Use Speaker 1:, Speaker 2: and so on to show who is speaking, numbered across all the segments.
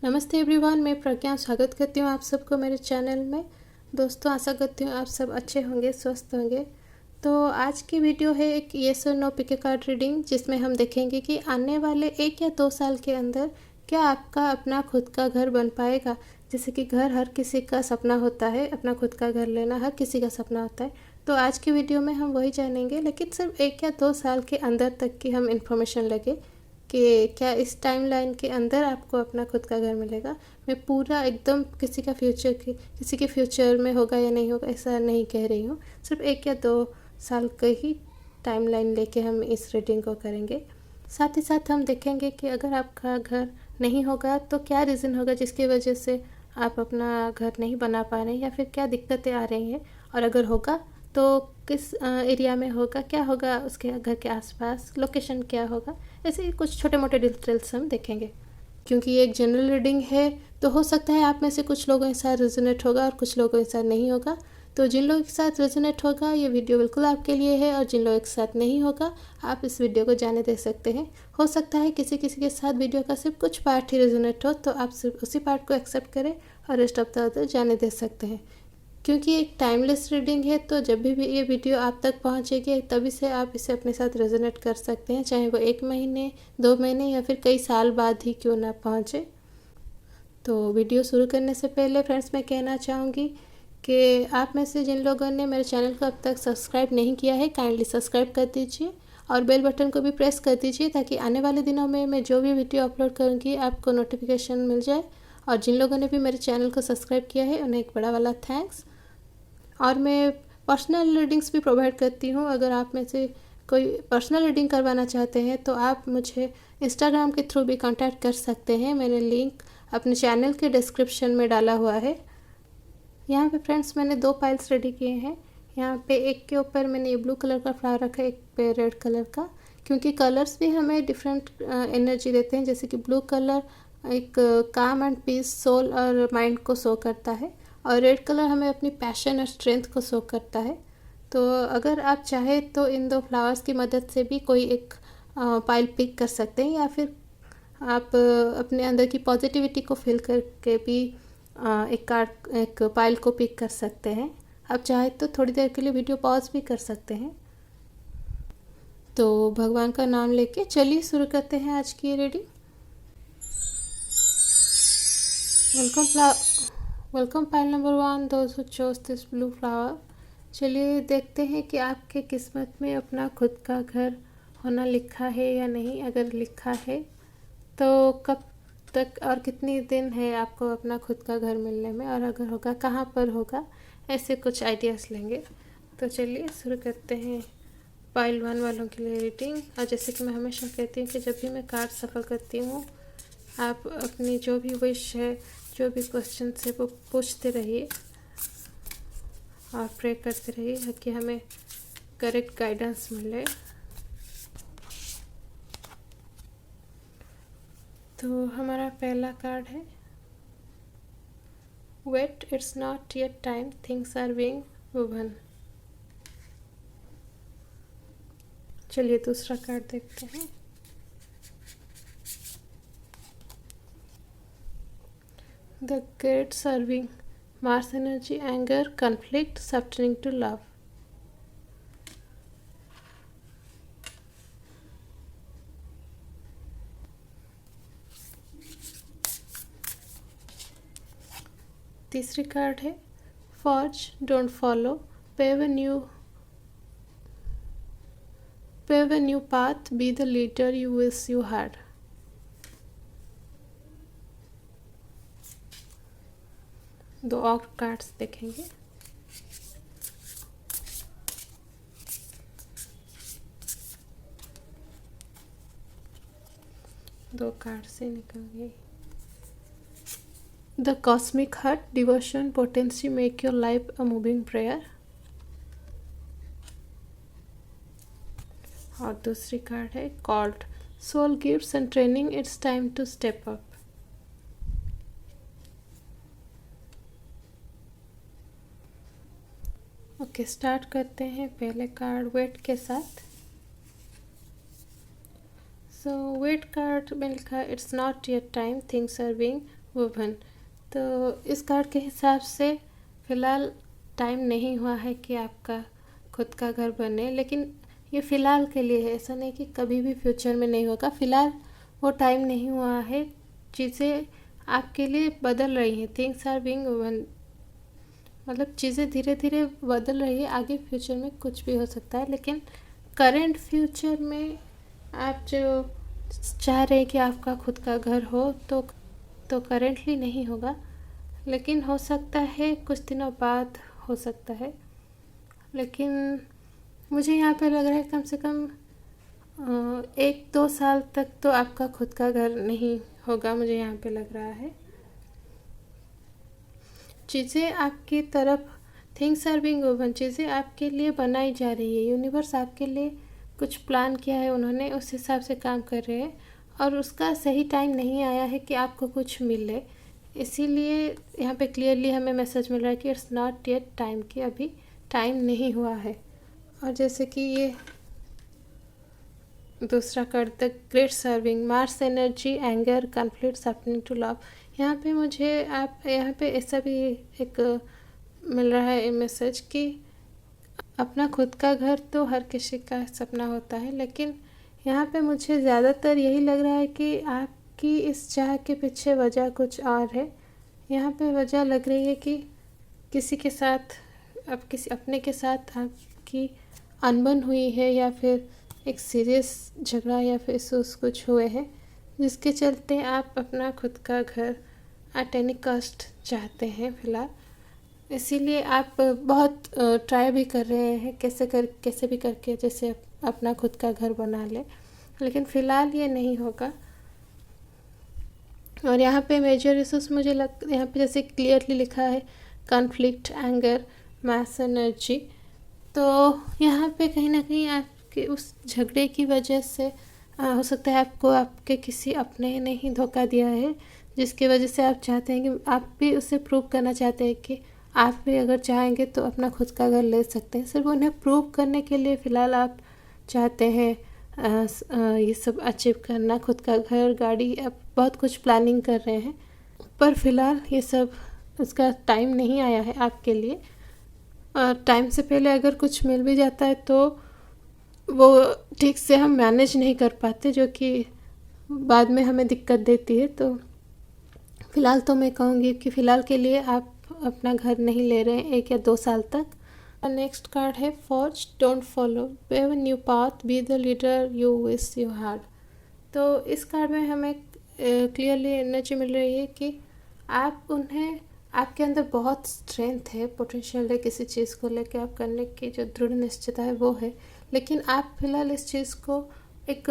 Speaker 1: नमस्ते एवरीवन, मैं प्रज्ञा स्वागत करती हूँ आप सबको मेरे चैनल में। दोस्तों, आशा करती हूँ आप सब अच्छे होंगे, स्वस्थ होंगे। तो आज की वीडियो है एक येस और नो पिक कार्ड रीडिंग, जिसमें हम देखेंगे कि आने वाले 1 या 2 साल के अंदर क्या आपका अपना खुद का घर बन पाएगा। जैसे कि घर हर किसी का सपना होता है, अपना खुद का घर लेना हर किसी का सपना होता है। तो आज की वीडियो में हम वही जानेंगे, लेकिन सिर्फ 1 या 2 साल के अंदर तक की हम इन्फॉर्मेशन लगे कि क्या इस टाइमलाइन के अंदर आपको अपना खुद का घर मिलेगा। मैं पूरा एकदम किसी के फ्यूचर में होगा या नहीं होगा ऐसा नहीं कह रही हूँ। सिर्फ 1 या 2 साल का ही टाइमलाइन लेके हम इस रीडिंग को करेंगे। साथ ही साथ हम देखेंगे कि अगर आपका घर नहीं होगा तो क्या रीज़न होगा जिसकी वजह से आप अपना घर नहीं बना पा रहे हैं, या फिर क्या दिक्कतें आ रही हैं, और अगर होगा तो किस एरिया में होगा, क्या होगा उसके घर के आसपास, लोकेशन क्या होगा। ऐसे ही कुछ छोटे मोटे डिटेल्स हम देखेंगे। क्योंकि ये एक जनरल रीडिंग है तो हो सकता है आप में से कुछ लोगों के साथ रेजोनेट होगा और कुछ लोगों के साथ नहीं होगा। तो जिन लोगों के साथ रेजोनेट होगा ये वीडियो बिल्कुल आपके लिए है, और जिन लोगों के साथ नहीं होगा आप इस वीडियो को जाने दे सकते हैं। हो सकता है किसी किसी के साथ वीडियो का सिर्फ कुछ पार्ट ही रेजोनेट हो, तो आप सिर्फ उसी पार्ट को एक्सेप्ट करें और रेस्ट ऑफ द अदर जाने दे सकते हैं। क्योंकि एक टाइमलेस रीडिंग है तो जब भी ये वीडियो आप तक पहुंचेगी तभी से आप इसे अपने साथ रेजोनेट कर सकते हैं, चाहे वो 1 महीने 2 महीने या फिर कई साल बाद ही क्यों ना पहुंचे। तो वीडियो शुरू करने से पहले फ्रेंड्स मैं कहना चाहूँगी कि आप में से जिन लोगों ने मेरे चैनल को अब तक सब्सक्राइब नहीं किया है, काइंडली सब्सक्राइब कर दीजिए और बेल बटन को भी प्रेस कर दीजिए, ताकि आने वाले दिनों में मैं जो भी वीडियो अपलोड करूँगी आपको नोटिफिकेशन मिल जाए। और जिन लोगों ने भी मेरे चैनल को सब्सक्राइब किया है उन्हें एक बड़ा वाला थैंक्स। और मैं पर्सनल रीडिंग्स भी प्रोवाइड करती हूँ। अगर आप में से कोई पर्सनल रीडिंग करवाना चाहते हैं तो आप मुझे इंस्टाग्राम के थ्रू भी कांटेक्ट कर सकते हैं। मैंने लिंक अपने चैनल के डिस्क्रिप्शन में डाला हुआ है। यहाँ पे फ्रेंड्स मैंने 2 पाइल्स रेडी किए हैं। यहाँ पे एक के ऊपर मैंने ये ब्लू कलर का फ्लावर रखा है, एक पे रेड कलर का, क्योंकि कलर्स भी हमें डिफरेंट एनर्जी देते हैं। जैसे कि ब्लू कलर एक काम एंड पीस, सोल और माइंड को शो करता है, और रेड कलर हमें अपनी पैशन और स्ट्रेंथ को शो करता है। तो अगर आप चाहें तो इन 2 फ्लावर्स की मदद से भी कोई एक पाइल पिक कर सकते हैं, या फिर आप अपने अंदर की पॉजिटिविटी को फील करके भी एक पाइल को पिक कर सकते हैं। आप चाहे तो थोड़ी देर के लिए वीडियो पॉज भी कर सकते हैं। तो भगवान का नाम लेके चलिए शुरू करते हैं आज की reading. Welcome pile number 1, those who chose this blue flower. चलिए देखते हैं कि आपके किस्मत में अपना खुद का घर होना लिखा है या नहीं। अगर लिखा है तो कब तक और कितनी दिन है आपको अपना खुद का घर मिलने में, और अगर होगा कहाँ पर होगा, ऐसे कुछ आइडियाज़ लेंगे। तो चलिए शुरू करते हैं पाइल 1 वालों के लिए रीडिंग। और जैसे कि मैं हमेशा कहती हूँ कि जब भी मैं कार्ड सफल करती हूँ, आप अपनी जो भी विश है, जो भी क्वेश्चन है वो पूछते रहिए और प्रे करते रहिए कि हमें करेक्ट गाइडेंस मिले। तो हमारा पहला कार्ड है wait, it's not yet time, things are being woven. चलिए दूसरा कार्ड देखते हैं। The great serving, Mars energy, anger, conflict, suffering to love. तीसरी कार्ड है forge, don't follow, pave a new path, be the leader you wish you had। दो और cards देखेंगे। दो कार्ड से निकल गई। The cosmic heart, devotion, potency, make your life a moving prayer. और दूसरी कार्ड है called, soul gifts and training, it's time to step up. Okay, start करते हैं पहले कार्ड वेट के साथ। सो वेट कार्ड में लिखा it's not your time, things are being woman. तो इस कार्ड के हिसाब से फ़िलहाल टाइम नहीं हुआ है कि आपका खुद का घर बने, लेकिन ये फ़िलहाल के लिए है, ऐसा नहीं कि कभी भी फ्यूचर में नहीं होगा। फ़िलहाल वो टाइम नहीं हुआ है, चीज़ें आपके लिए बदल रही हैं। थिंग्स आर बीइंग वुमन, मतलब चीज़ें धीरे धीरे बदल रही है। आगे फ्यूचर में कुछ भी हो सकता है, लेकिन करंट फ्यूचर में आप जो चाह रहे हैं कि आपका खुद का घर हो तो करेंटली नहीं होगा, लेकिन हो सकता है कुछ दिनों बाद हो सकता है। लेकिन मुझे यहाँ पे लग रहा है कम से कम 1-2 साल तक तो आपका खुद का घर नहीं होगा, मुझे यहाँ पे लग रहा है। चीज़ें आपकी तरफ, थिंग्स आर बीइंग ओपन, चीज़ें आपके लिए बनाई जा रही है। यूनिवर्स आपके लिए कुछ प्लान किया है उन्होंने, उस हिसाब से काम कर रहे हैं, और उसका सही टाइम नहीं आया है कि आपको कुछ मिले। इसीलिए यहाँ पे क्लियरली हमें मैसेज मिल रहा है कि इट्स नॉट येट टाइम, कि अभी टाइम नहीं हुआ है। और जैसे कि ये दूसरा card, the great serving, Mars energy, anger, conflicts happening to love. यहाँ पे मुझे यहाँ पे ऐसा भी एक मिल रहा है मैसेज कि अपना खुद का घर तो हर किसी का सपना होता है, लेकिन यहाँ पे मुझे ज़्यादातर यही लग रहा है कि आपकी इस चाह के पीछे वजह कुछ और है। यहाँ पे वजह लग रही है कि किसी के साथ, अब किसी अपने के साथ आपकी अनबन हुई है, या फिर एक सीरियस झगड़ा या फिर इश्यूज कुछ हुए हैं, जिसके चलते आप अपना खुद का घर एट एनी कॉस्ट चाहते हैं फ़िलहाल। इसीलिए आप बहुत ट्राई भी कर रहे हैं कैसे भी करके जैसे अपना खुद का घर बना ले, लेकिन फ़िलहाल ये नहीं होगा। और यहाँ पे मेजर इश्यूज मुझे यहाँ पे जैसे क्लियरली लिखा है कॉन्फ्लिक्ट, एंगर, मास एनर्जी। तो यहाँ पे कहीं ना कहीं आपके उस झगड़े की वजह से हो सकता है आपको आपके किसी अपने ने ही धोखा दिया है, जिसकी वजह से आप चाहते हैं कि आप भी उसे प्रूव करना चाहते हैं कि आप भी अगर चाहेंगे तो अपना खुद का घर ले सकते हैं। सिर्फ उन्हें प्रूव करने के लिए फ़िलहाल आप चाहते हैं ये सब अचीव करना, खुद का घर, गाड़ी, आप बहुत कुछ प्लानिंग कर रहे हैं, पर फ़िलहाल ये सब उसका टाइम नहीं आया है आपके लिए। और टाइम से पहले अगर कुछ मिल भी जाता है तो वो ठीक से हम मैनेज नहीं कर पाते, जो कि बाद में हमें दिक्कत देती है। तो फ़िलहाल तो मैं कहूँगी कि फ़िलहाल के लिए आप अपना घर नहीं ले रहे हैं 1 या 2 साल तक। और नेक्स्ट कार्ड है forge, don't follow, pave new path, be the leader you wish you had. तो इस कार्ड में हमें क्लियरली एनर्जी मिल रही है कि आपके अंदर बहुत स्ट्रेंथ है, पोटेंशियल है, किसी चीज़ को लेकर आप करने की जो दृढ़ निश्चयता है वो है, लेकिन आप फ़िलहाल इस चीज़ को एक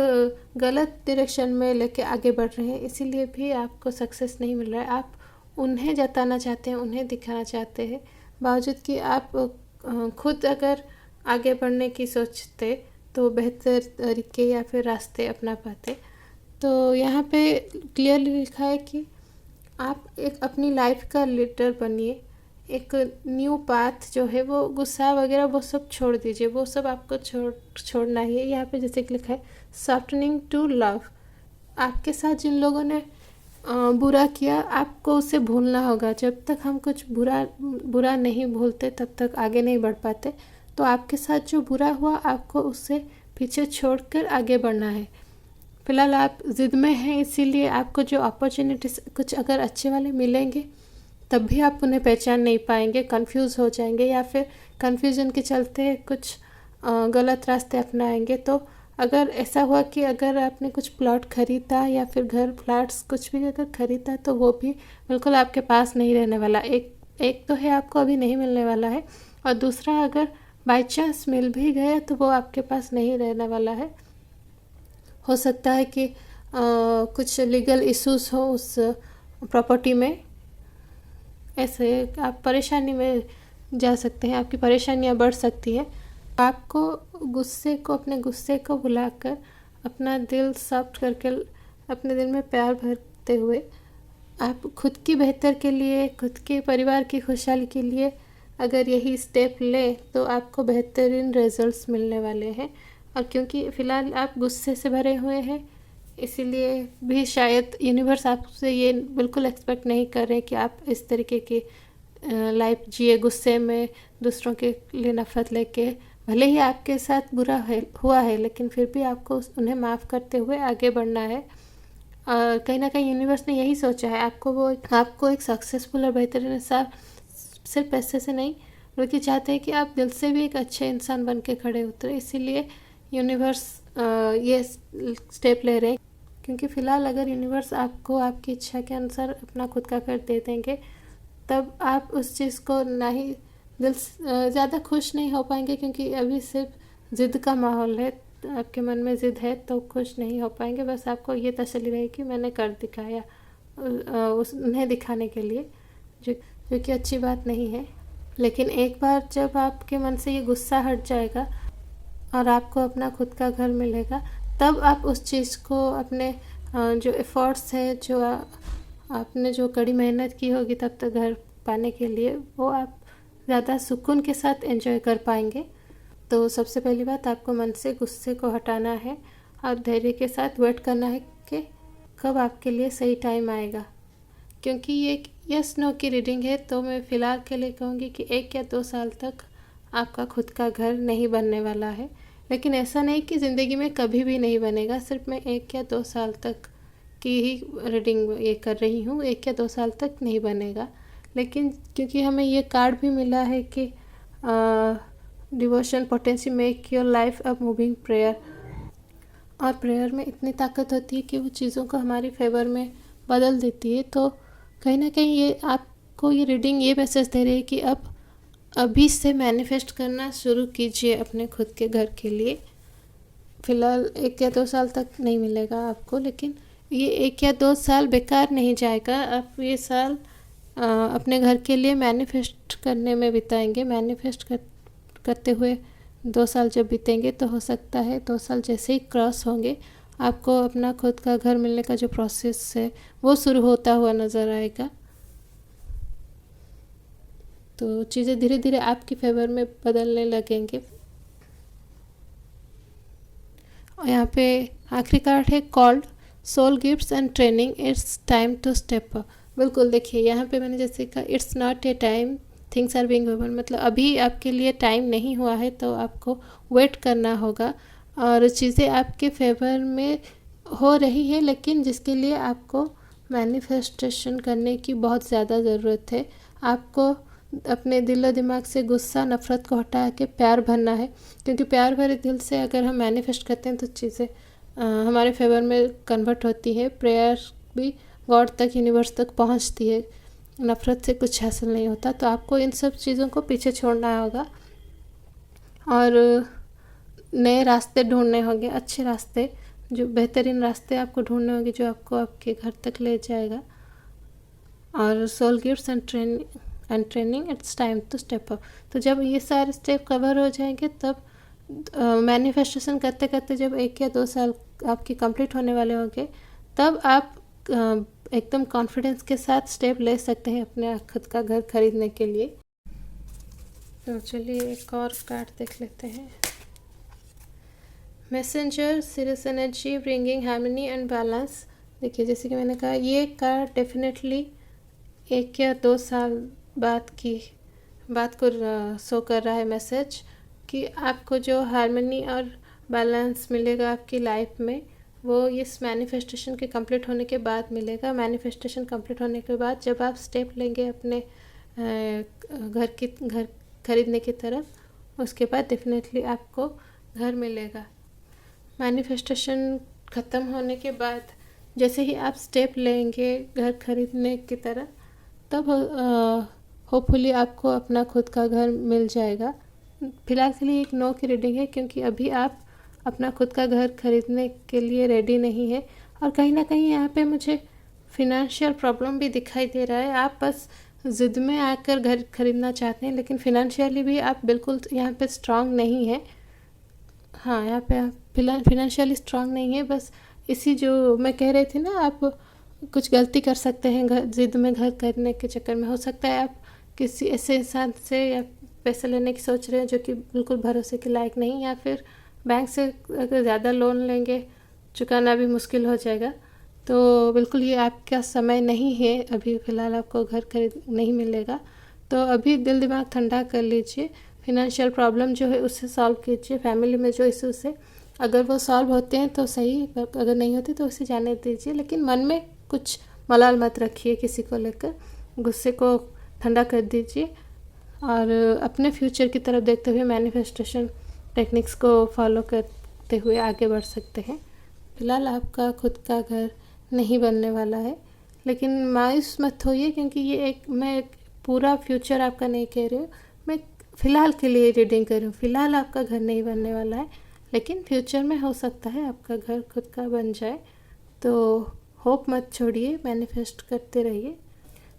Speaker 1: गलत डायरेक्शन में लेके आगे बढ़ रहे हैं, इसीलिए भी आपको सक्सेस नहीं मिल रहा है। आप उन्हें जताना चाहते हैं, उन्हें दिखाना चाहते हैं, बावजूद कि आप खुद अगर आगे बढ़ने की सोचते तो बेहतर तरीके या फिर रास्ते अपना पाते। तो यहाँ पे क्लियरली लिखा है कि आप एक अपनी लाइफ का लीडर बनिए, एक न्यू पाथ जो है वो गुस्सा वगैरह वो सब छोड़ दीजिए, वो सब आपको छोड़ना ही है। यहाँ पे जैसे कि लिखा है सॉफ्टनिंग टू लव, आपके साथ जिन लोगों ने बुरा किया आपको उसे भूलना होगा। जब तक हम कुछ बुरा नहीं भूलते तब तक आगे नहीं बढ़ पाते। तो आपके साथ जो बुरा हुआ आपको उससे पीछे छोड़कर आगे बढ़ना है। फ़िलहाल आप ज़िद में हैं, इसीलिए आपको जो अपॉर्चुनिटीज़ कुछ अगर अच्छे वाले मिलेंगे तब भी आप उन्हें पहचान नहीं पाएंगे, कंफ्यूज हो जाएंगे, या फिर कंफ्यूजन के चलते कुछ गलत रास्ते अपनाएंगे। तो अगर ऐसा हुआ कि अगर आपने कुछ प्लॉट ख़रीदा या फिर घर, फ्लैट्स कुछ भी अगर ख़रीदा तो वो भी बिल्कुल आपके पास नहीं रहने वाला। एक तो है आपको अभी नहीं मिलने वाला है, और दूसरा अगर बाय चांस मिल भी गया तो वो आपके पास नहीं रहने वाला है। हो सकता है कि कुछ लीगल इश्यूज हो उस प्रॉपर्टी में, ऐसे आप परेशानी में जा सकते हैं, आपकी परेशानियां बढ़ सकती है। आपको अपने गुस्से को भुलाकर अपना दिल सॉफ्ट करके अपने दिल में प्यार भरते हुए आप खुद की बेहतर के लिए, खुद के परिवार की खुशहाली के लिए अगर यही स्टेप ले तो आपको बेहतरीन रिजल्ट्स मिलने वाले हैं। और क्योंकि फ़िलहाल आप गुस्से से भरे हुए हैं, इसीलिए भी शायद यूनिवर्स आपसे ये बिल्कुल एक्सपेक्ट नहीं कर रहे कि आप इस तरीके की लाइफ जिए, गुस्से में, दूसरों के लिए नफ़रत लेके। भले ही आपके साथ बुरा हुआ है, लेकिन फिर भी आपको उन्हें माफ़ करते हुए आगे बढ़ना है। और कहीं ना कहीं यूनिवर्स ने यही सोचा है, आपको एक सक्सेसफुल और बेहतरीन इंसान सिर्फ पैसे से नहीं, बल्कि चाहते हैं कि आप दिल से भी एक अच्छे इंसान बन के खड़े उतरे। इसीलिए यूनिवर्स ये स्टेप ले रहे हैं। क्योंकि फ़िलहाल अगर यूनिवर्स आपको आपकी इच्छा के अनुसार अपना खुद का घर दे देंगे, तब आप उस चीज़ को ना ही ज़्यादा खुश नहीं हो पाएंगे, क्योंकि अभी सिर्फ ज़िद का माहौल है, आपके मन में ज़िद है, तो खुश नहीं हो पाएंगे। बस आपको ये तसल्ली रहेगी कि मैंने कर दिखाया, उन्हें दिखाने के लिए, जो कि अच्छी बात नहीं है। लेकिन एक बार जब आपके मन से ये गुस्सा हट जाएगा और आपको अपना खुद का घर मिलेगा, तब आप उस चीज़ को अपने जो एफ़र्ट्स है, जो आपने जो कड़ी मेहनत की होगी तब तक घर पाने के लिए, वो आप ज़्यादा सुकून के साथ एंजॉय कर पाएंगे। तो सबसे पहली बात, आपको मन से गुस्से को हटाना है और धैर्य के साथ वेट करना है कि कब आपके लिए सही टाइम आएगा। क्योंकि ये यस नो की रीडिंग है, तो मैं फ़िलहाल के लिए कहूँगी कि 1 या 2 साल तक आपका खुद का घर नहीं बनने वाला है। लेकिन ऐसा नहीं कि ज़िंदगी में कभी भी नहीं बनेगा, सिर्फ मैं 1 या 2 साल तक की ही रीडिंग ये कर रही हूँ। 1 या 2 साल तक नहीं बनेगा। लेकिन क्योंकि हमें ये कार्ड भी मिला है कि devotion potential make your life a moving prayer, और प्रेयर में इतनी ताकत होती है कि वो चीज़ों को हमारी फेवर में बदल देती है। तो कहीं ना कहीं ये आपको ये रीडिंग ये मैसेज दे रही है कि अब अभी से मैनिफेस्ट करना शुरू कीजिए अपने खुद के घर के लिए। फ़िलहाल 1 या 2 साल तक नहीं मिलेगा आपको, लेकिन ये 1 या 2 साल बेकार नहीं जाएगा। आप ये साल अपने घर के लिए मैनिफेस्ट करने में बिताएंगे। मैनिफेस्ट करते हुए 2 साल जब बीतेंगे, तो हो सकता है 2 साल जैसे ही क्रॉस होंगे, आपको अपना खुद का घर मिलने का जो प्रोसेस है वो शुरू होता हुआ नज़र आएगा। तो चीज़ें धीरे धीरे आपकी फेवर में बदलने लगेंगे। और यहाँ पे आखिरी कार्ड है called soul gifts and training, it's time to step up. बिल्कुल, देखिए यहाँ पे मैंने जैसे कहा, it's not a time, things are being over, मतलब अभी आपके लिए टाइम नहीं हुआ है, तो आपको वेट करना होगा। और चीज़ें आपके फेवर में हो रही है, लेकिन जिसके लिए आपको मैनिफेस्टेशन करने की बहुत ज़्यादा ज़रूरत है। आपको अपने दिल और दिमाग से गुस्सा, नफ़रत को हटा के प्यार भरना है। क्योंकि प्यार भरे दिल से अगर हम मैनिफेस्ट करते हैं, तो चीज़ें हमारे फेवर में कन्वर्ट होती है। प्रेयर भी गॉड तक, यूनिवर्स तक पहुंचती है। नफ़रत से कुछ हासिल नहीं होता। तो आपको इन सब चीज़ों को पीछे छोड़ना होगा और नए रास्ते ढूंढने होंगे, अच्छे रास्ते, जो बेहतरीन रास्ते आपको ढूंढने होंगे, जो आपको आपके घर तक ले जाएगा। और soul gifts and training, it's time to step up. तो जब ये सारे स्टेप कवर हो जाएंगे, तब मैनिफेस्टेशन करते करते जब 1 या 2 साल आपके कंप्लीट होने वाले होंगे, तब आप एकदम कॉन्फिडेंस के साथ स्टेप ले सकते हैं अपने खुद का घर खरीदने के लिए। तो चलिए एक और कार्ड देख लेते हैं। Messenger, serious energy, bringing harmony and balance. देखिए, जैसे कि मैंने कहा, ये कार्ड डेफिनेटली 1 या 2 साल बाद की बात को शो कर रहा है मैसेज, कि आपको जो हार्मनी और बैलेंस मिलेगा आपकी लाइफ में, वो इस मैनिफेस्टेशन के कंप्लीट होने के बाद मिलेगा। मैनिफेस्टेशन कंप्लीट होने के बाद जब आप स्टेप लेंगे अपने घर खरीदने की तरफ, उसके बाद डेफिनेटली आपको घर मिलेगा। मैनिफेस्टेशन ख़त्म होने के बाद जैसे ही आप स्टेप लेंगे घर खरीदने की तरफ, तब होपफुली आपको अपना खुद का घर मिल जाएगा। फ़िलहाल के लिए एक नो की रीडिंग है, क्योंकि अभी आप अपना खुद का घर खरीदने के लिए रेडी नहीं है। और कहीं ना कहीं यहाँ पे मुझे फिनंशियल प्रॉब्लम भी दिखाई दे रहा है। आप बस ज़िद में आकर घर खरीदना चाहते हैं, लेकिन फिनंशियली भी आप बिल्कुल यहाँ पे स्ट्रांग नहीं है। हाँ, यहाँ पे आप फिनंशियली स्ट्रांग नहीं है। बस इसी जो मैं कह रही थी ना, आप कुछ गलती कर सकते हैं घर ज़िद में घर खरीदने के चक्कर में। हो सकता है आप किसी ऐसे इंसान से या पैसे लेने की सोच रहे हैं जो कि बिल्कुल भरोसे के लायक नहीं, या फिर बैंक से अगर ज़्यादा लोन लेंगे चुकाना भी मुश्किल हो जाएगा। तो बिल्कुल ये आपका समय नहीं है, अभी फ़िलहाल आपको घर खरीद नहीं मिलेगा। तो अभी दिल दिमाग ठंडा कर लीजिए, फिनंशियल प्रॉब्लम जो है उससे सॉल्व कीजिए। फैमिली में जो इश्यूज़ है अगर वो सॉल्व होते हैं तो सही, अगर नहीं होते तो उसे जाने दीजिए। लेकिन मन में कुछ मलाल मत रखिए किसी को लेकर, गुस्से को ठंडा कर दीजिए और अपने फ्यूचर की तरफ देखते हुए मैनिफेस्टेशन टेक्निक्स को फॉलो करते हुए आगे बढ़ सकते हैं। फ़िलहाल आपका खुद का घर नहीं बनने वाला है, लेकिन मायूस मत होइए, क्योंकि ये मैं एक पूरा फ्यूचर आपका नहीं कह रही हूँ, मैं फ़िलहाल के लिए रीडिंग कर रही हूँ। फ़िलहाल आपका घर नहीं बनने वाला है, लेकिन फ्यूचर में हो सकता है आपका घर खुद का बन जाए। तो होप मत छोड़िए, मैनिफेस्ट करते रहिए।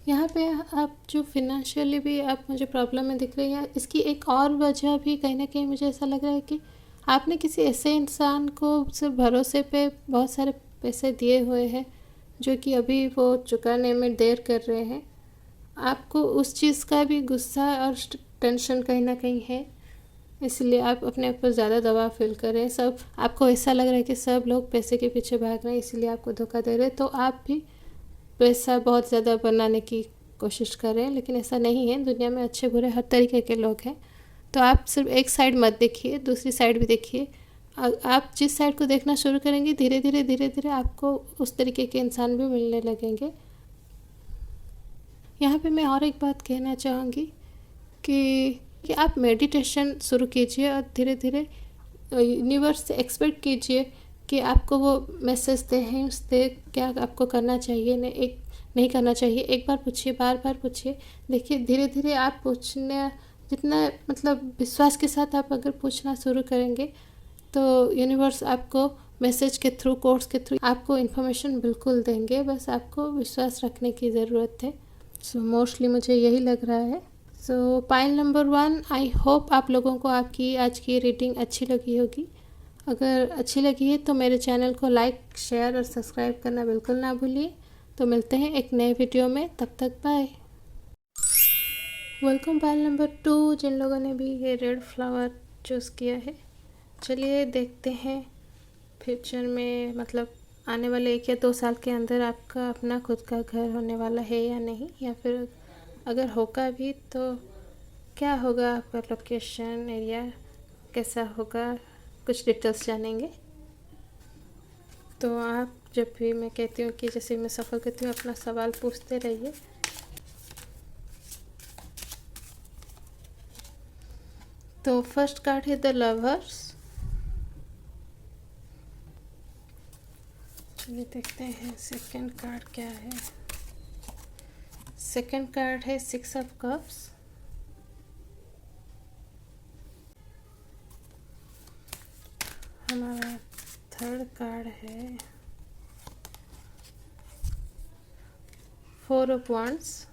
Speaker 1: यहाँ पे आप जो फिनंशियली भी आप मुझे प्रॉब्लम में दिख रही है, इसकी एक और वजह भी कहीं ना कहीं मुझे ऐसा लग रहा है कि आपने किसी ऐसे इंसान को सिर्फ भरोसे पे बहुत सारे पैसे दिए हुए हैं जो कि अभी वो चुकाने में देर कर रहे हैं। आपको उस चीज़ का भी गुस्सा और टेंशन कहीं ना कहीं है, इसलिए आप अपने ऊपर ज़्यादा दबाव फील कर रहे हैं। सब आपको ऐसा लग रहा है कि सब लोग पैसे के पीछे भाग रहे हैं, इसलिए आपको धोखा दे रहे हैं। तो आप भी पैसा बहुत ज़्यादा बनाने की कोशिश कर रहे हैं, लेकिन ऐसा नहीं है। दुनिया में अच्छे बुरे हर तरीके के लोग हैं। तो आप सिर्फ एक साइड मत देखिए, दूसरी साइड भी देखिए। आप जिस साइड को देखना शुरू करेंगे, धीरे धीरे आपको उस तरीके के इंसान भी मिलने लगेंगे। यहाँ पे मैं और एक बात कहना चाहूँगी कि आप मेडिटेशन शुरू कीजिए और धीरे धीरे यूनिवर्स से एक्सपेक्ट कीजिए कि आपको वो मैसेज दे, हिंट्स दे, क्या आपको करना चाहिए नहीं करना चाहिए। एक बार पूछिए, बार बार पूछिए। देखिए धीरे धीरे आप पूछने जितना मतलब विश्वास के साथ आप अगर पूछना शुरू करेंगे तो यूनिवर्स आपको मैसेज के थ्रू, कोड्स के थ्रू आपको इन्फॉर्मेशन बिल्कुल देंगे। बस आपको विश्वास रखने की ज़रूरत है। सो मोस्टली मुझे यही लग रहा है। सो पाइल नंबर 1, आई होप आप लोगों को आपकी आज की रीडिंग अच्छी लगी होगी। अगर अच्छी लगी है तो मेरे चैनल को लाइक, शेयर और सब्सक्राइब करना बिल्कुल ना भूलिए। तो मिलते हैं एक नए वीडियो में, तब तक बाय। वेलकम पाइल नंबर 2, जिन लोगों ने भी ये रेड फ्लावर चूज़ किया है। चलिए देखते हैं फ्यूचर में, मतलब आने वाले 1 या 2 साल के अंदर आपका अपना खुद का घर होने वाला है या नहीं, या फिर अगर होगा भी तो क्या होगा, आपका लोकेशन, एरिया कैसा होगा, कुछ डिटेल्स जानेंगे। तो आप जब भी मैं कहती हूँ कि जैसे मैं सफ़र करती हूँ, अपना सवाल पूछते रहिए। तो फर्स्ट कार्ड है द लवर्स। चलिए देखते हैं सेकंड कार्ड क्या है। सेकंड कार्ड है 6 ऑफ कप्स। हमारा थर्ड कार्ड है 4 of wands.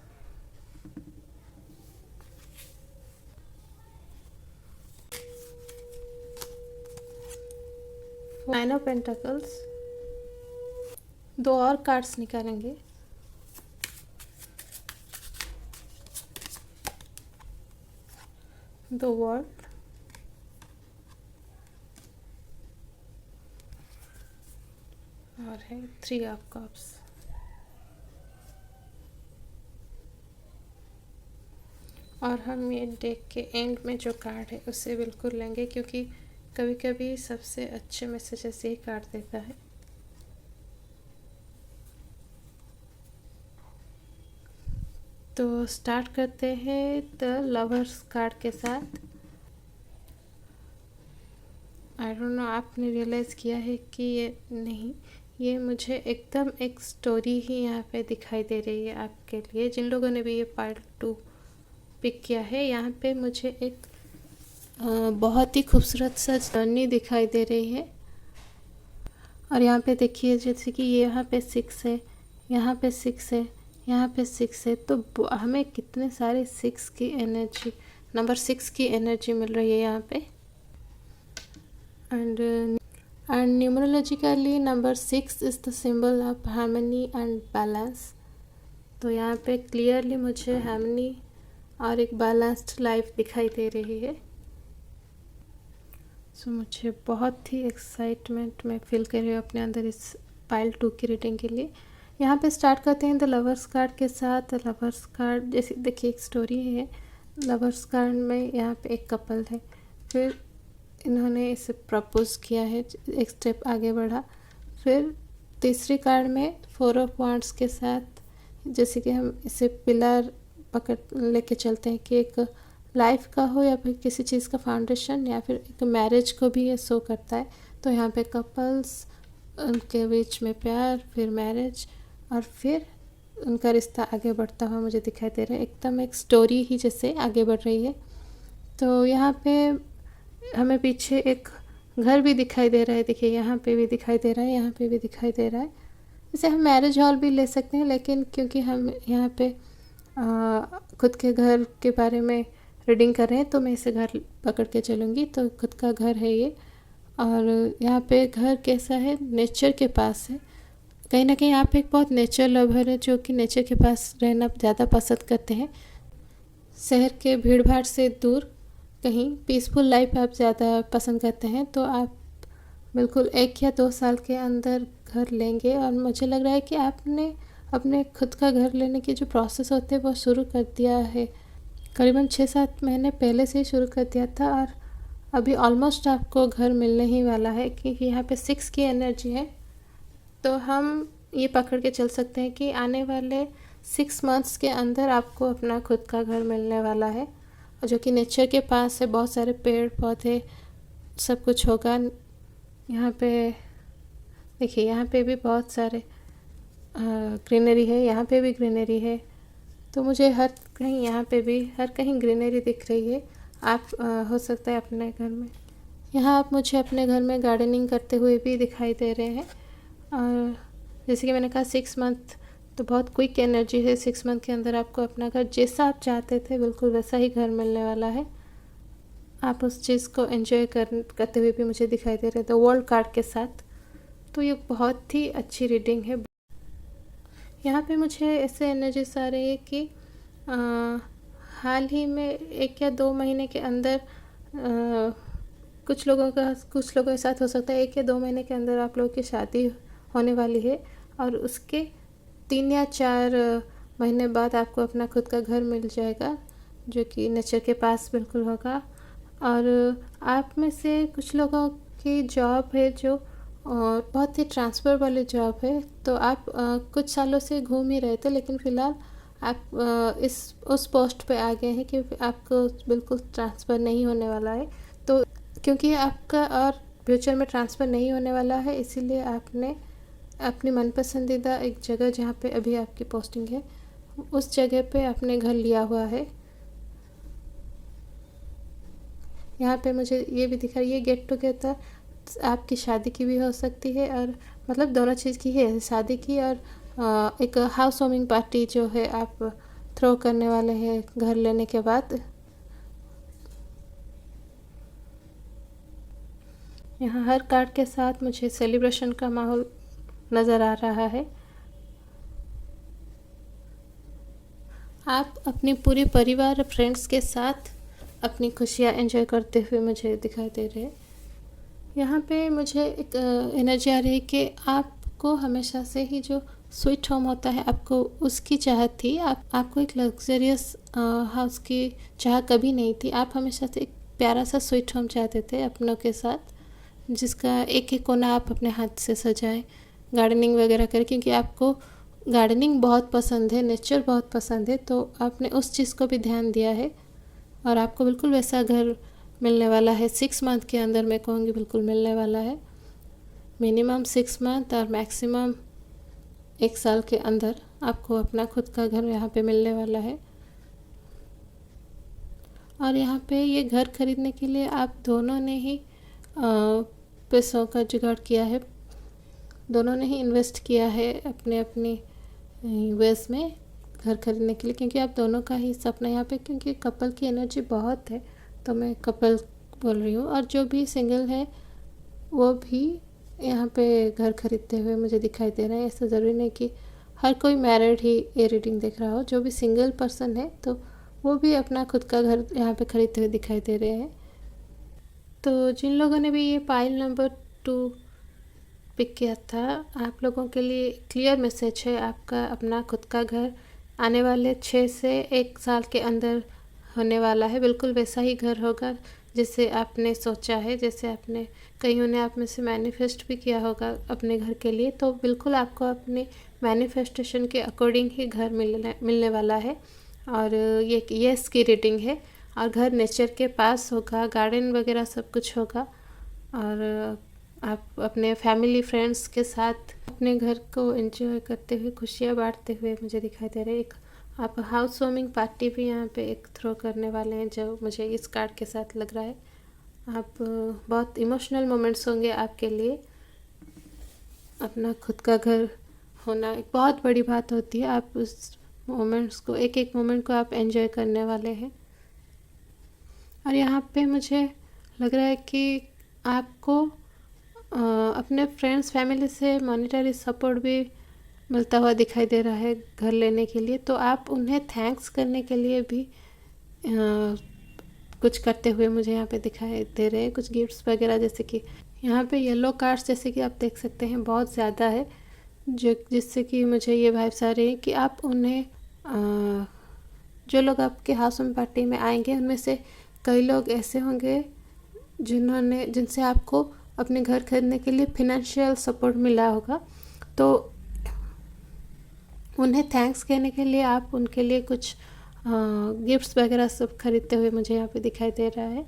Speaker 1: Nine of pentacles. 2 और कार्ड्स निकालेंगे। द वर्ल्ड और है 3 ऑफ कप्स। और हम ये डेक के एंड में जो कार्ड है उसे बिल्कुल लेंगे, क्योंकि कभी कभी सबसे अच्छे मैसेजेस यही कार्ड देता है। तो स्टार्ट करते हैं द लवर्स कार्ड के साथ। आई डोंट नो आपने रियलाइज़ किया है कि ये नहीं, ये मुझे एकदम एक स्टोरी ही यहाँ पे दिखाई दे रही है आपके लिए, जिन लोगों ने भी ये पार्ट 2 पिक किया है। यहाँ पे मुझे एक बहुत ही खूबसूरत सा जर्नी दिखाई दे रही है। और यहाँ पे देखिए, जैसे कि यहाँ पे 6 है, यहाँ पे 6 है, यहाँ पे 6 है, तो हमें कितने सारे 6 की एनर्जी, नंबर 6 की एनर्जी मिल रही है यहाँ पे। And numerologically number 6 is the symbol of harmony and balance. तो यहाँ पे क्लियरली मुझे हार्मनी और एक बैलेंस्ड लाइफ दिखाई दे रही है। सो मुझे बहुत ही एक्साइटमेंट मैं फील कर रही हूँ अपने अंदर इस पाइल 2 की रीडिंग के लिए। यहाँ पे स्टार्ट करते हैं द लवर्स कार्ड के साथ। लवर्स कार्ड जैसे देखिए एक स्टोरी है। लवर्स कार्ड में यहाँ पे एक कपल है, फिर इन्होंने इसे प्रपोज किया है, एक स्टेप आगे बढ़ा। फिर तीसरी कार्ड में 4 ऑफ वांड्स के साथ जैसे कि हम इसे पिलर पकड़ लेके चलते हैं कि एक लाइफ का हो या फिर किसी चीज़ का फाउंडेशन या फिर एक मैरिज को भी ये शो करता है। तो यहाँ पे कपल्स, उनके बीच में प्यार, फिर मैरिज और फिर उनका रिश्ता आगे बढ़ता हुआ मुझे दिखाई दे रहा है। एकदम एक स्टोरी ही जैसे आगे बढ़ रही है। तो यहाँ पे हमें पीछे एक घर भी दिखाई दे रहा है। देखिए यहाँ पे भी दिखाई दे रहा है, यहाँ पे भी दिखाई दे रहा है। इसे हम मैरिज हॉल भी ले सकते हैं, लेकिन क्योंकि हम यहाँ पे खुद के घर के बारे में रीडिंग कर रहे हैं तो मैं इसे घर पकड़ के चलूँगी। तो खुद का घर है ये, और यहाँ पे घर कैसा है, नेचर के पास है। कहीं ना कहीं आप एक बहुत नेचर लवर है जो कि नेचर के पास रहना ज़्यादा पसंद करते हैं। शहर के भीड़ भाड़ से दूर कहीं पीसफुल लाइफ आप ज़्यादा पसंद करते हैं। तो आप बिल्कुल 1 या 2 साल के अंदर घर लेंगे, और मुझे लग रहा है कि आपने अपने खुद का घर लेने की जो प्रोसेस होते हैं वो शुरू कर दिया है। करीबन 6-7 महीने पहले से ही शुरू कर दिया था, और अभी ऑलमोस्ट आपको घर मिलने ही वाला है, क्योंकि यहाँ पे 6 की एनर्जी है। तो हम ये पकड़ के चल सकते हैं कि आने वाले 6 मंथ्स के अंदर आपको अपना खुद का घर मिलने वाला है, और जो कि नेचर के पास है। बहुत सारे पेड़ पौधे सब कुछ होगा। यहाँ पे देखिए, यहाँ पे भी बहुत सारे ग्रीनरी है, यहाँ पे भी ग्रीनरी है। तो मुझे हर कहीं यहाँ पे भी हर कहीं ग्रीनरी दिख रही है। आप हो सकता है अपने घर में, यहाँ आप मुझे अपने घर में गार्डनिंग करते हुए भी दिखाई दे रहे हैं। और जैसे कि मैंने कहा 6 मंथ तो बहुत क्विक एनर्जी है। 6 मंथ के अंदर आपको अपना घर जैसा आप चाहते थे बिल्कुल वैसा ही घर मिलने वाला है। आप उस चीज़ को एंजॉय करते हुए भी मुझे दिखाई दे रहे थे वर्ल्ड कार्ड के साथ। तो ये बहुत ही अच्छी रीडिंग है। यहाँ पे मुझे ऐसे एनर्जीज आ रही है कि हाल ही में 1 या 2 महीने के अंदर कुछ लोगों के साथ हो सकता है 1 या 2 महीने के अंदर आप लोगों की शादी होने वाली है, और उसके 3 या 4 महीने बाद आपको अपना खुद का घर मिल जाएगा जो कि नेचर के पास बिल्कुल होगा। और आप में से कुछ लोगों की जॉब है जो बहुत ही ट्रांसफ़र वाली जॉब है। तो आप कुछ सालों से घूम ही रहे थे, लेकिन फ़िलहाल आप उस पोस्ट पे आ गए हैं कि आपको बिल्कुल ट्रांसफ़र नहीं होने वाला है। तो क्योंकि आपका और फ्यूचर में ट्रांसफ़र नहीं होने वाला है, इसीलिए आपने अपनी मनपसंदीदा एक जगह जहाँ पे अभी आपकी पोस्टिंग है उस जगह पे आपने घर लिया हुआ है। यहाँ पे मुझे ये भी दिखा, ये गेट टुगेदर आपकी शादी की भी हो सकती है, और मतलब दोनों चीज़ की है, शादी की और एक हाउस वार्मिंग पार्टी जो है आप थ्रो करने वाले हैं घर लेने के बाद। यहाँ हर कार्ड के साथ मुझे सेलिब्रेशन का माहौल नज़र आ रहा है। आप अपने पूरे परिवार और फ्रेंड्स के साथ अपनी खुशियाँ एंजॉय करते हुए मुझे दिखाई दे रहे हैं। यहाँ पे मुझे एक एनर्जी आ रही है कि आपको हमेशा से ही जो स्वीट होम होता है आपको उसकी चाहत थी। आपको एक लग्जरियस हाउस की चाह कभी नहीं थी। आप हमेशा से एक प्यारा सा स्वीट होम चाहते थे अपनों के साथ, जिसका एक एक कोना आप अपने हाथ से सजाएं, गार्डनिंग वगैरह करें, क्योंकि आपको गार्डनिंग बहुत पसंद है, नेचर बहुत पसंद है। तो आपने उस चीज़ को भी ध्यान दिया है, और आपको बिल्कुल वैसा घर मिलने वाला है 6 मंथ के अंदर। मैं कहूँगी बिल्कुल मिलने वाला है। मिनिमम 6 मंथ और मैक्सिमम 1 साल के अंदर आपको अपना खुद का घर यहाँ पे मिलने वाला है। और यहाँ पे ये घर खरीदने के लिए आप दोनों ने ही पैसों का जुगाड़ किया है, दोनों ने ही इन्वेस्ट किया है अपने अपनी वेज में घर खरीदने के लिए, क्योंकि आप दोनों का ही सपना यहाँ पे, क्योंकि कपल की एनर्जी बहुत है तो मैं कपल बोल रही हूँ। और जो भी सिंगल है वो भी यहाँ पे घर खरीदते हुए मुझे दिखाई दे रहा है। ऐसा ज़रूरी नहीं कि हर कोई मैरिड ही ये रीडिंग देख रहा हो, जो भी सिंगल पर्सन है तो वो भी अपना खुद का घर यहाँ पे खरीदते हुए दिखाई दे रहे हैं। तो जिन लोगों ने भी ये पाइल नंबर 2 पिक किया था, आप लोगों के लिए क्लियर मैसेज है। आपका अपना खुद का घर आने वाले 6 से 1 साल के अंदर होने वाला है। बिल्कुल वैसा ही घर होगा जैसे आपने सोचा है, जैसे आपने कईयों ने आप में से मैनिफेस्ट भी किया होगा अपने घर के लिए। तो बिल्कुल आपको अपने मैनिफेस्टेशन के अकॉर्डिंग ही घर मिलने वाला है। और ये यस की रीडिंग है। और घर नेचर के पास होगा, गार्डन वगैरह सब कुछ होगा। और आप अपने फैमिली फ्रेंड्स के साथ अपने घर को एंजॉय करते हुए, खुशियाँ बांटते हुए मुझे दिखाई दे रहे हैं। एक आप हाउस वार्मिंग पार्टी भी यहाँ पे एक थ्रो करने वाले हैं, जो मुझे इस कार्ड के साथ लग रहा है। आप बहुत इमोशनल मोमेंट्स होंगे आपके लिए। अपना खुद का घर होना एक बहुत बड़ी बात होती है। आप उस मोमेंट्स को, एक एक मोमेंट को आप एंजॉय करने वाले हैं। और यहाँ पे मुझे लग रहा है कि आपको अपने फ्रेंड्स फैमिली से मॉनेटरी सपोर्ट भी मिलता हुआ दिखाई दे रहा है घर लेने के लिए। तो आप उन्हें थैंक्स करने के लिए भी कुछ करते हुए मुझे यहाँ पे दिखाई दे रहे हैं। कुछ गिफ्ट्स वगैरह, जैसे कि यहाँ पे येलो कार्ड्स जैसे कि आप देख सकते हैं बहुत ज़्यादा है, जो जिससे कि मुझे ये वाइब्स आ रही है कि आप उन्हें जो लोग आपके हाउस वार्मिंग पार्टी में आएंगे उनमें से कई लोग ऐसे होंगे जिनसे आपको अपने घर खरीदने के लिए फिनेंशियल सपोर्ट मिला होगा। तो उन्हें थैंक्स कहने के लिए आप उनके लिए कुछ गिफ्ट्स वगैरह सब खरीदते हुए मुझे यहाँ पे दिखाई दे रहा है।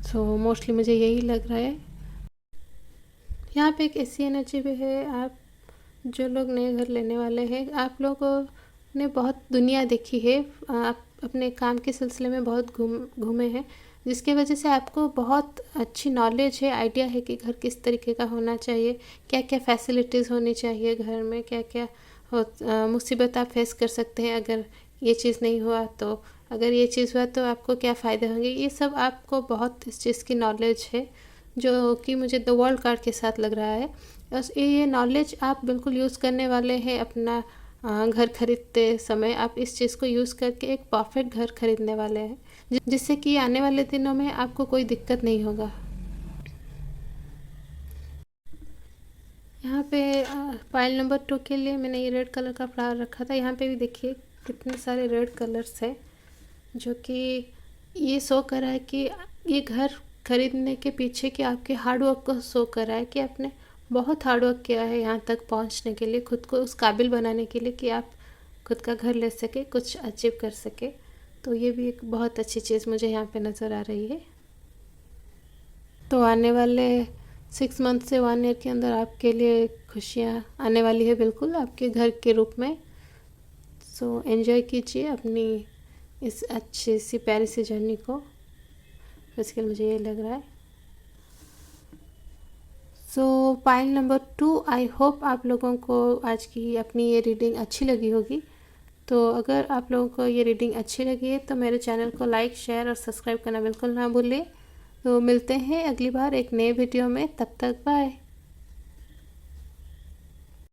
Speaker 1: सो मोस्टली मुझे यही लग रहा है। यहाँ पे एक ऐसी एनर्जी भी है, आप जो लोग नए घर लेने वाले हैं, आप लोगों ने बहुत दुनिया देखी है। आप अपने काम के सिलसिले में बहुत घूमे हैं, जिसकी वजह से आपको बहुत अच्छी नॉलेज है, आइडिया है कि घर किस तरीके का होना चाहिए, क्या क्या फैसिलिटीज़ होनी चाहिए घर में, क्या क्या मुसीबत आप फेस कर सकते हैं अगर ये चीज़ नहीं हुआ तो, अगर ये चीज़ हुआ तो आपको क्या फ़ायदे होंगे। ये सब आपको बहुत इस चीज़ की नॉलेज है, जो कि मुझे द वर्ल्ड कार्ड के साथ लग रहा है। बस ये नॉलेज आप बिल्कुल यूज़ करने वाले हैं अपना घर खरीदते समय। आप इस चीज़ को यूज़ करके एक परफेक्ट घर खरीदने वाले हैं, जिससे कि आने वाले दिनों में आपको कोई दिक्कत नहीं होगा। यहाँ पे पाइल नंबर 2 के लिए मैंने ये रेड कलर का फ्लावर रखा था। यहाँ पे भी देखिए कितने सारे रेड कलर्स हैं, जो कि ये शो कर रहा है कि ये घर खरीदने के पीछे कि आपके हार्डवर्क को शो कर रहा है कि आपने बहुत हार्डवर्क किया है यहाँ तक पहुँचने के लिए, खुद को उस काबिल बनाने के लिए कि आप खुद का घर ले सके, कुछ अचीव कर सके। तो ये भी एक बहुत अच्छी चीज़ मुझे यहाँ पे नज़र आ रही है। तो आने वाले 6 मंथ से 1 ईयर के अंदर आपके लिए खुशियाँ आने वाली है, बिल्कुल आपके घर के रूप में। सो एंजॉय कीजिए अपनी इस अच्छी सी प्यारी सी जर्नी को। बेसिकली मुझे ये लग रहा है। सो पाइल नंबर 2, आई होप आप लोगों को आज की अपनी ये रीडिंग अच्छी लगी होगी। तो अगर आप लोगों को ये रीडिंग अच्छी लगी है तो मेरे चैनल को लाइक, शेयर और सब्सक्राइब करना बिल्कुल ना भूलिए। तो मिलते हैं अगली बार एक नए वीडियो में, तब तक बाय।